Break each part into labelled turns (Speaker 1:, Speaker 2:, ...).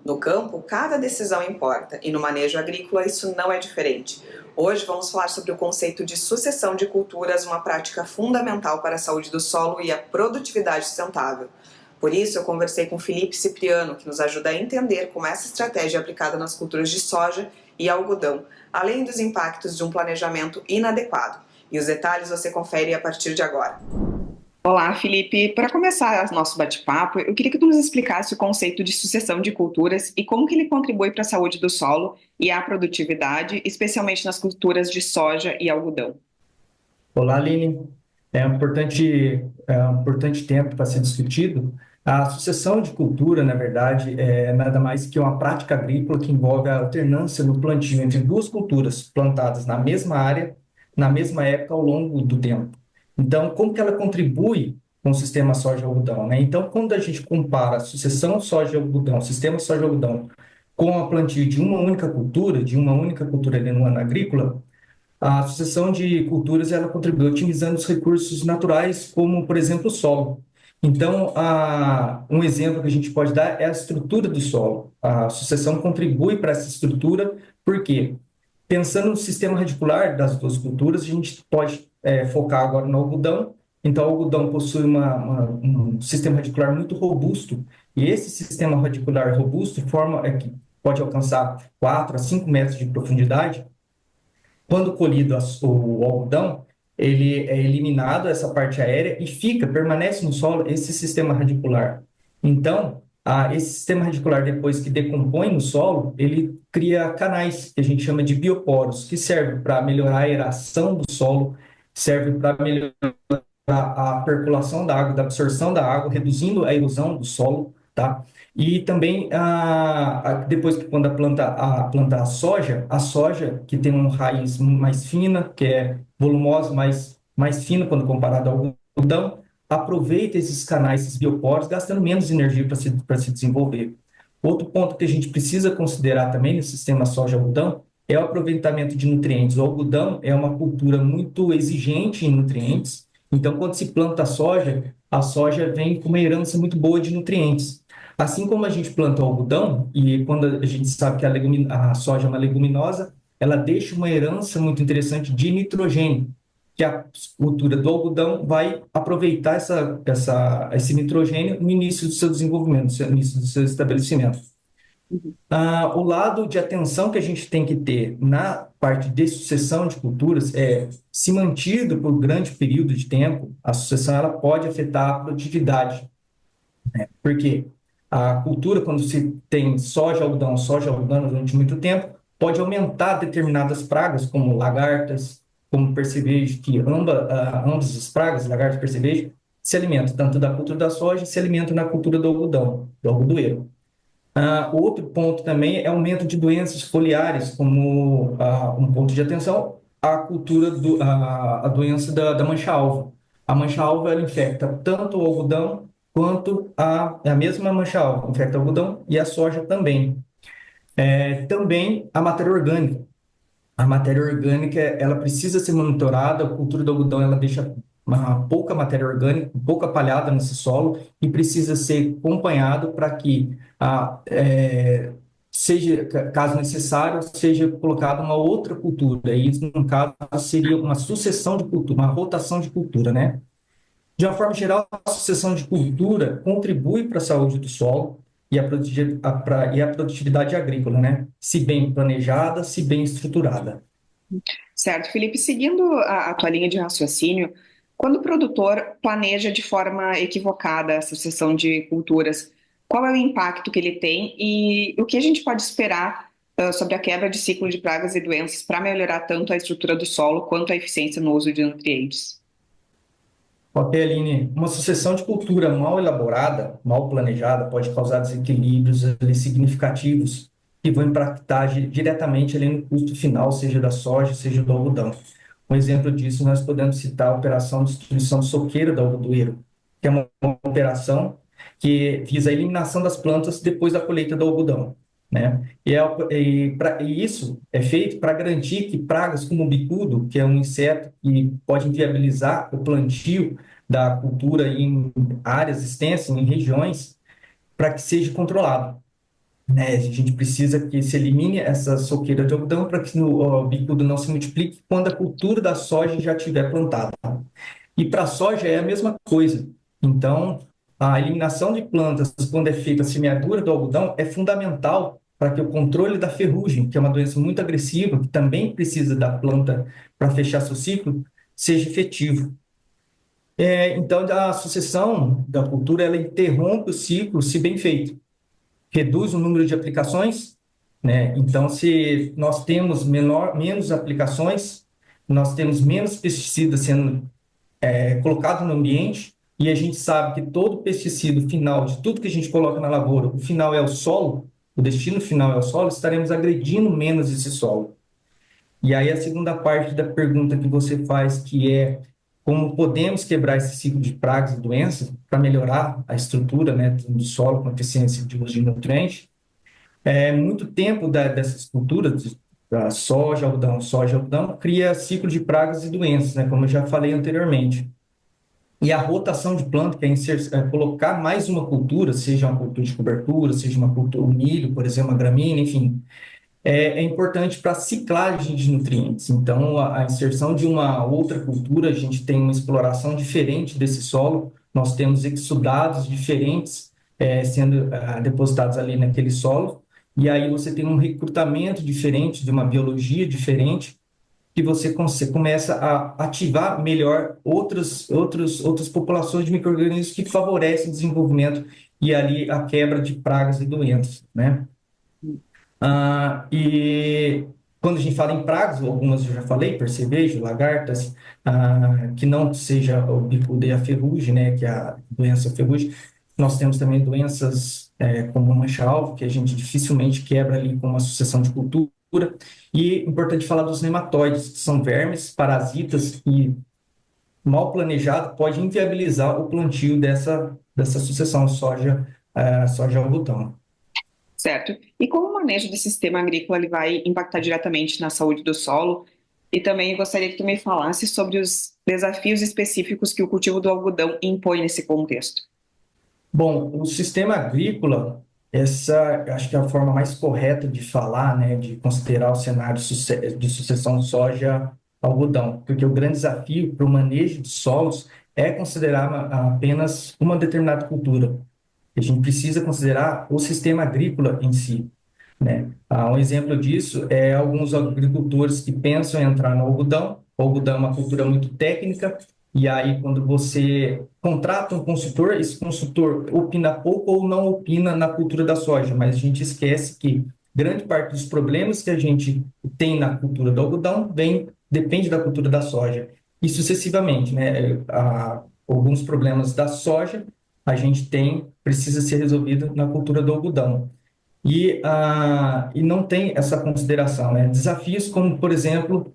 Speaker 1: No campo, cada decisão importa e no manejo agrícola isso não é diferente. Hoje vamos falar sobre o conceito de sucessão de culturas, uma prática fundamental para a saúde do solo e a produtividade sustentável. Por isso, eu conversei com Felipe Cipriano, que nos ajuda a entender como essa estratégia é aplicada nas culturas de soja e algodão, além dos impactos de um planejamento inadequado. E os detalhes você confere a partir de agora. Olá, Felipe. Para começar nosso bate-papo, eu queria que tu nos explicasse o conceito de sucessão de culturas e como que ele contribui para a saúde do solo e à produtividade, especialmente nas culturas de soja e algodão.
Speaker 2: Olá, Aline. É um importante tempo para ser discutido. A sucessão de cultura, na verdade, é nada mais que uma prática agrícola que envolve a alternância no plantio entre duas culturas plantadas na mesma área, na mesma época, ao longo do tempo. Então, como que ela contribui com o sistema soja-algodão, né? Então, quando a gente compara a sucessão soja-algodão, sistema soja-algodão, com a plantio de uma única cultura ali no ano agrícola, a sucessão de culturas ela contribui otimizando os recursos naturais, como, por exemplo, o solo. Então, um exemplo que a gente pode dar é a estrutura do solo. A sucessão contribui para essa estrutura, porque, pensando no sistema radicular das duas culturas, a gente pode focar agora no algodão. Então, o algodão possui um sistema radicular muito robusto, e esse sistema radicular robusto que pode alcançar 4 a 5 metros de profundidade. Quando colhido o algodão, ele é eliminado essa parte aérea e permanece no solo esse sistema radicular. Então, esse sistema radicular, depois que decompõe no solo, ele cria canais, que a gente chama de bioporos, que servem para melhorar a aeração do solo, serve para melhorar a percolação da água, da absorção da água, reduzindo a erosão do solo, tá? E também, depois que quando a planta a soja, que tem uma raiz mais fina, que é volumosa, mais fina quando comparado ao algodão, aproveita esses canais, esses bioporos, gastando menos energia para se desenvolver. Outro ponto que a gente precisa considerar também no sistema soja-algodão é o aproveitamento de nutrientes. O algodão é uma cultura muito exigente em nutrientes, então, quando se planta a soja vem com uma herança muito boa de nutrientes. Assim como a gente planta o algodão, e quando a gente sabe que a soja é uma leguminosa, ela deixa uma herança muito interessante de nitrogênio, que a cultura do algodão vai aproveitar esse nitrogênio no início do seu desenvolvimento, no início do seu estabelecimento. O lado de atenção que a gente tem que ter na parte de sucessão de culturas é, se mantido por grande período de tempo, a sucessão ela pode afetar a produtividade, né? Porque a cultura, quando se tem soja, algodão durante muito tempo, pode aumentar determinadas pragas, como lagartas, como percevejo, que ambas as pragas, lagartas e percevejo, se alimentam tanto da cultura da soja, se alimentam na cultura do algodão, do algodoeiro. Outro ponto também é aumento de doenças foliares, como um ponto de atenção, a doença da mancha-alva. A mancha-alva ela infecta tanto o algodão quanto a mesma mancha-alva, infecta o algodão e a soja também. Também a matéria orgânica. A matéria orgânica ela precisa ser monitorada, a cultura do algodão ela deixa uma pouca matéria orgânica, pouca palhada nesse solo e precisa ser acompanhado para que, seja, caso necessário, seja colocada uma outra cultura. E isso, no caso, seria uma sucessão de cultura, uma rotação de cultura, né? De uma forma geral, a sucessão de cultura contribui para a saúde do solo e a produtividade agrícola, né? Se bem planejada, se bem estruturada.
Speaker 1: Certo, Felipe, seguindo a tua linha de raciocínio, quando o produtor planeja de forma equivocada a sucessão de culturas, qual é o impacto que ele tem e o que a gente pode esperar sobre a quebra de ciclo de pragas e doenças para melhorar tanto a estrutura do solo quanto a eficiência no uso de nutrientes?
Speaker 2: Ok, Aline, uma sucessão de cultura mal elaborada, mal planejada, pode causar desequilíbrios ali significativos que vão impactar diretamente ali no custo final, seja da soja, seja do algodão. Um exemplo disso, nós podemos citar a operação de destruição soqueira do algodoeiro, que é uma operação que visa a eliminação das plantas depois da colheita do algodão, né? E isso é feito para garantir que pragas como o bicudo, que é um inseto que pode inviabilizar o plantio da cultura em áreas extensas, em regiões, para que seja controlado. né? A gente precisa que se elimine essa soqueira de algodão para que o bicudo não se multiplique quando a cultura da soja já estiver plantada. E para a soja é a mesma coisa. Então, a eliminação de plantas quando é feita a semeadura do algodão é fundamental para que o controle da ferrugem, que é uma doença muito agressiva, que também precisa da planta para fechar seu ciclo, seja efetivo. Então, a sucessão da cultura ela interrompe o ciclo se bem feito, reduz o número de aplicações, né? Então, se nós temos menos aplicações, nós temos menos pesticidas sendo colocado no ambiente, e a gente sabe que todo pesticida final de tudo que a gente coloca na lavoura, o final é o solo, o destino final é o solo, estaremos agredindo menos esse solo. E aí a segunda parte da pergunta que você faz, que é como podemos quebrar esse ciclo de pragas e doenças para melhorar a estrutura, né, do solo com eficiência de uso de nutrientes. Muito tempo dessas culturas, da soja, algodão, cria ciclo de pragas e doenças, né, como eu já falei anteriormente. E a rotação de planta, que colocar mais uma cultura, seja uma cultura de cobertura, seja uma cultura, o milho, por exemplo, uma gramínea, enfim, é importante para a ciclagem de nutrientes. Então, a inserção de uma outra cultura, a gente tem uma exploração diferente desse solo, nós temos exudados diferentes sendo depositados ali naquele solo, e aí você tem um recrutamento diferente, de uma biologia diferente, que você começa a ativar melhor outras populações de micro-organismos que favorecem o desenvolvimento e ali a quebra de pragas e doenças, né? E quando a gente fala em pragas, algumas eu já falei, percevejo, lagartas, que não seja o bicudo e a ferrugem, né, que é a doença ferrugem, nós temos também doenças como a mancha-alvo, que a gente dificilmente quebra ali com uma sucessão de cultura. E é importante falar dos nematóides, que são vermes, parasitas, e mal planejado pode inviabilizar o plantio dessa sucessão soja-algodão.
Speaker 1: Certo. E como o manejo desse sistema agrícola ele vai impactar diretamente na saúde do solo? E também gostaria que tu me falasse sobre os desafios específicos que o cultivo do algodão impõe nesse contexto.
Speaker 2: Bom, o sistema agrícola, essa acho que é a forma mais correta de falar, né, de considerar o cenário de sucessão soja-algodão, porque o grande desafio para o manejo de solos é considerar apenas uma determinada cultura. A gente precisa considerar o sistema agrícola em si, né? Um exemplo disso é alguns agricultores que pensam em entrar no algodão. O algodão é uma cultura muito técnica, e aí quando você contrata um consultor, esse consultor opina pouco ou não opina na cultura da soja, mas a gente esquece que grande parte dos problemas que a gente tem na cultura do algodão depende da cultura da soja, e sucessivamente, né? Alguns problemas da soja a gente precisa ser resolvido na cultura do algodão. E não tem essa consideração, né? Desafios como, por exemplo,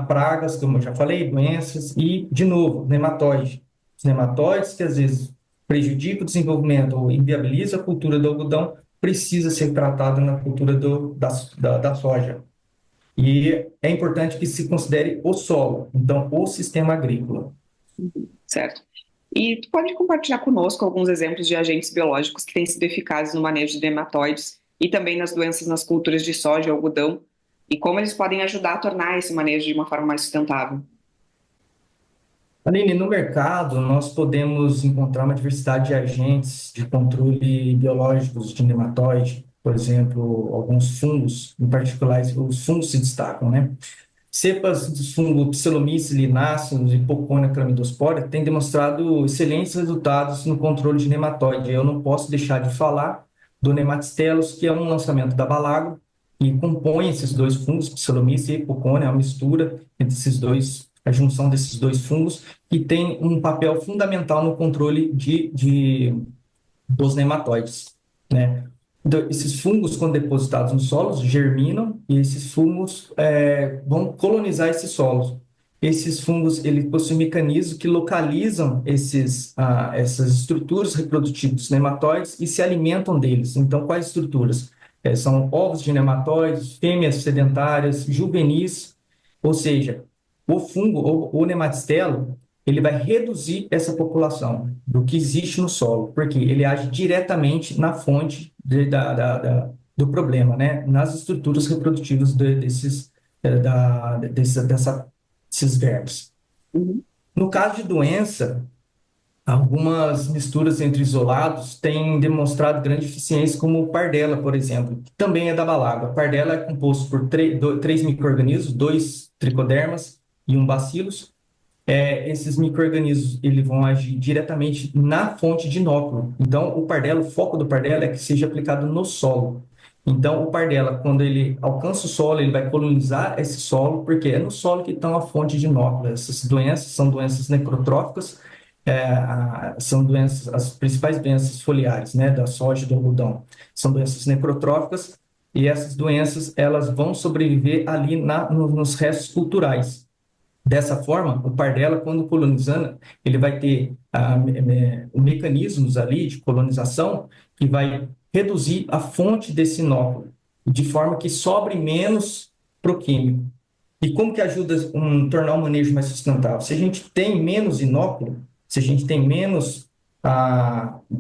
Speaker 2: pragas, como eu já falei, doenças e, de novo, nematóides. Os nematóides que às vezes prejudicam o desenvolvimento ou inviabilizam a cultura do algodão, precisa ser tratado na cultura da soja. E é importante que se considere o solo, então, o sistema agrícola.
Speaker 1: Certo. E tu pode compartilhar conosco alguns exemplos de agentes biológicos que têm sido eficazes no manejo de nematóides e também nas doenças nas culturas de soja e algodão, e como eles podem ajudar a tornar esse manejo de uma forma mais sustentável?
Speaker 2: Aline, no mercado, nós podemos encontrar uma diversidade de agentes de controle biológicos de nematóide, por exemplo, alguns fungos, em particular, os fungos se destacam, né? Cepas do fungo Pseudomyces linaceus e Poconia clamidospora têm demonstrado excelentes resultados no controle de nematóide. Eu não posso deixar de falar do Nematistellus, que é um lançamento da Balago, e compõe esses dois fungos, Pseudomyces e Poconia, é uma mistura entre esses dois, a junção desses dois fungos, que tem um papel fundamental no controle dos nematóides, né? Então, esses fungos, quando depositados nos solos, germinam e esses fungos vão colonizar esses solos. Esses fungos, eles possuem mecanismos que localizam essas estruturas reprodutivas dos nematóides e se alimentam deles. Então, quais estruturas? São ovos de nematóides, fêmeas sedentárias, juvenis, ou seja, o fungo, o nematistelo, ele vai reduzir essa população do que existe no solo, porque ele age diretamente na fonte do problema, né? Nas estruturas reprodutivas desses vermes.
Speaker 1: Uhum.
Speaker 2: No caso de doença, algumas misturas entre isolados têm demonstrado grande eficiência, como o Pardella, por exemplo, que também é da Balágua. A Pardella é composto por três micro-organismos, dois tricodermas e um bacillus. Esses micro-organismos eles vão agir diretamente na fonte de inóculo. Então, o foco do Pardella é que seja aplicado no solo. Então, o Pardella, quando ele alcança o solo, ele vai colonizar esse solo, porque é no solo que estão a fonte de inóculo. Essas doenças são doenças necrotróficas, são doenças, as principais doenças foliares, né, da soja e do algodão, são doenças necrotróficas, e essas doenças elas vão sobreviver ali nos restos culturais. Dessa forma, o Pardella, quando colonizando, ele vai ter mecanismos ali de colonização que vai reduzir a fonte desse inóculo, de forma que sobre menos proquímico. E como que ajuda tornar o manejo mais sustentável? Se a gente tem menos inóculo, se a gente tem menos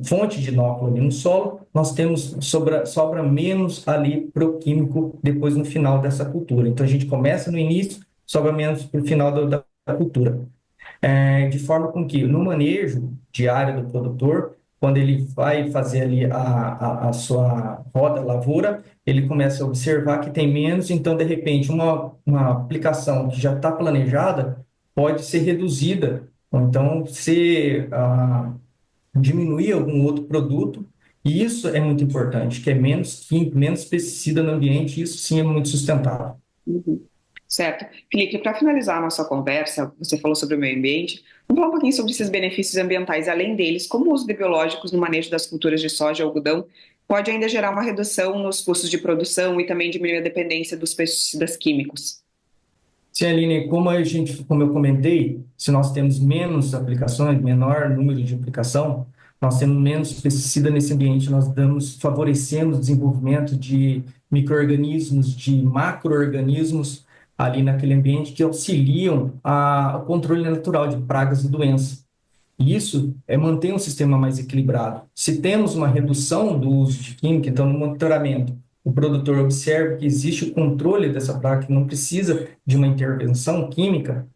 Speaker 2: fonte de inóculo ali no solo, nós temos sobra menos ali proquímico depois no final dessa cultura. Então a gente começa no início, sobra menos para o final da cultura. De forma com que no manejo diário do produtor, quando ele vai fazer ali a sua roda lavoura, ele começa a observar que tem menos, então, de repente, uma aplicação que já está planejada pode ser reduzida, ou então diminuir algum outro produto, e isso é muito importante, que é menos químico, menos pesticida no ambiente, isso sim é muito sustentável.
Speaker 1: Uhum. Certo. Felipe, para finalizar a nossa conversa, você falou sobre o meio ambiente. Vamos falar um pouquinho sobre esses benefícios ambientais, além deles, como o uso de biológicos no manejo das culturas de soja e algodão pode ainda gerar uma redução nos custos de produção e também diminuir a dependência dos pesticidas químicos.
Speaker 2: Sim, Aline, como eu comentei, se nós temos menos aplicações, menor número de aplicação, nós temos menos pesticida nesse ambiente, favorecemos o desenvolvimento de micro-organismos, de macro-organismos ali naquele ambiente que auxiliam ao controle natural de pragas e doenças. E isso mantém um sistema mais equilibrado. Se temos uma redução do uso de química, então no monitoramento, o produtor observa que existe o controle dessa praga, que não precisa de uma intervenção química,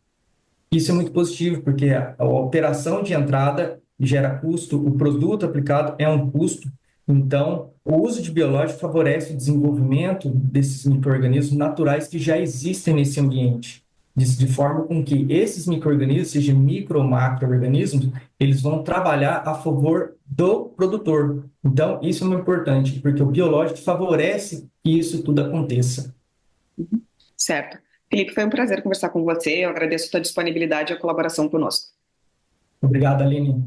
Speaker 2: isso é muito positivo, porque a operação de entrada gera custo, o produto aplicado é um custo, então o uso de biológico favorece o desenvolvimento desses micro-organismos naturais que já existem nesse ambiente, de forma com que esses micro-organismos, sejam micro ou macro-organismos, eles vão trabalhar a favor do produtor. Então, isso é muito importante, porque o biológico favorece que isso tudo aconteça.
Speaker 1: Certo. Felipe, foi um prazer conversar com você. Eu agradeço a sua disponibilidade e a colaboração conosco.
Speaker 2: Obrigado, Aline.